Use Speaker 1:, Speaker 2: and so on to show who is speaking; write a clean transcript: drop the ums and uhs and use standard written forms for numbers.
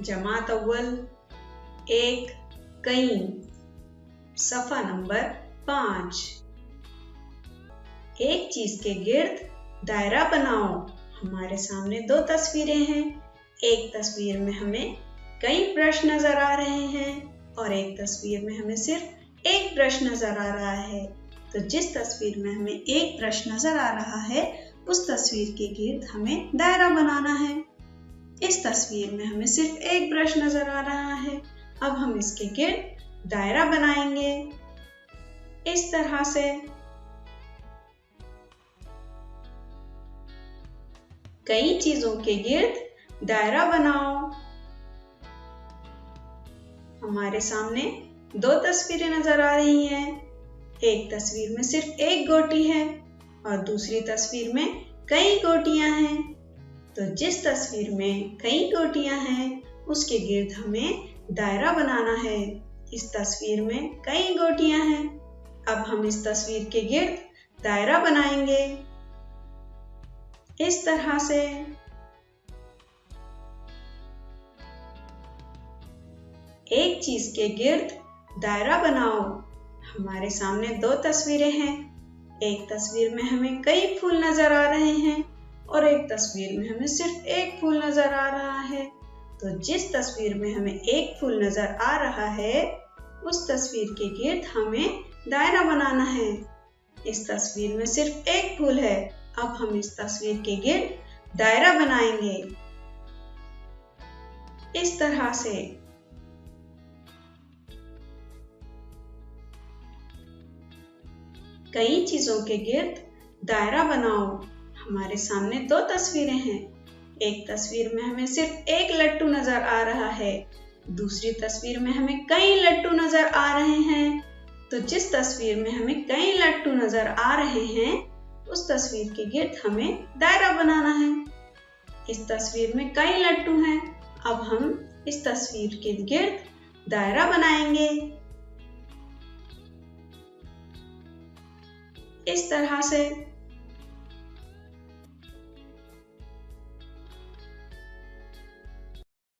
Speaker 1: जमात अव्वल 1 कई सफ़ा नंबर 5। एक चीज के गिर्द दायरा बनाओ। हमारे सामने दो तस्वीरें हैं। एक तस्वीर में हमें कई ब्रश नजर आ रहे हैं और एक तस्वीर में हमें सिर्फ एक ब्रश नजर आ रहा है। तो जिस तस्वीर में हमें एक ब्रश नजर आ रहा है उस तस्वीर के गिर्द हमें दायरा बनाना है। इस तस्वीर में हमें सिर्फ एक ब्रश नजर आ रहा है। अब हम इसके गिर्द दायरा बनाएंगे इस तरह से। कई चीजों के गिर्द दायरा बनाओ। हमारे सामने दो तस्वीरें नजर आ रही हैं। एक तस्वीर में सिर्फ एक गोटी है और दूसरी तस्वीर में कई गोटियां हैं। तो जिस तस्वीर में कई गोटियां हैं उसके गिर्द हमें दायरा बनाना है। इस तस्वीर में कई गोटियां हैं। अब हम इस तस्वीर के गिर्द दायरा बनाएंगे इस तरह से। एक चीज के गिर्द दायरा बनाओ। हमारे सामने दो तस्वीरें हैं। एक तस्वीर में हमें कई फूल नजर आ रहे हैं और एक तस्वीर में हमें सिर्फ एक फूल नजर आ रहा है। तो जिस तस्वीर में हमें एक फूल नजर आ रहा है उस तस्वीर के गिर्द हमें दायरा बनाना है। इस तस्वीर में सिर्फ एक फूल है। अब हम इस तस्वीर के गिर्द दायरा बनाएंगे इस तरह से। कई चीजों के गिर्द दायरा बनाओ। हमारे सामने दो तस्वीरें हैं। एक तस्वीर में हमें सिर्फ एक लट्टू नजर आ रहा है। दूसरी तस्वीर में हमें कई लट्टू नजर आ रहे हैं। तो जिस तस्वीर में हमें कई लट्टू नजर आ रहे हैं उस तस्वीर के गिर्द हमें दायरा बनाना है। इस तस्वीर में कई लट्टू हैं। अब हम इस तस्वीर के गिर्द दायरा बनाएंगे इस तरह से।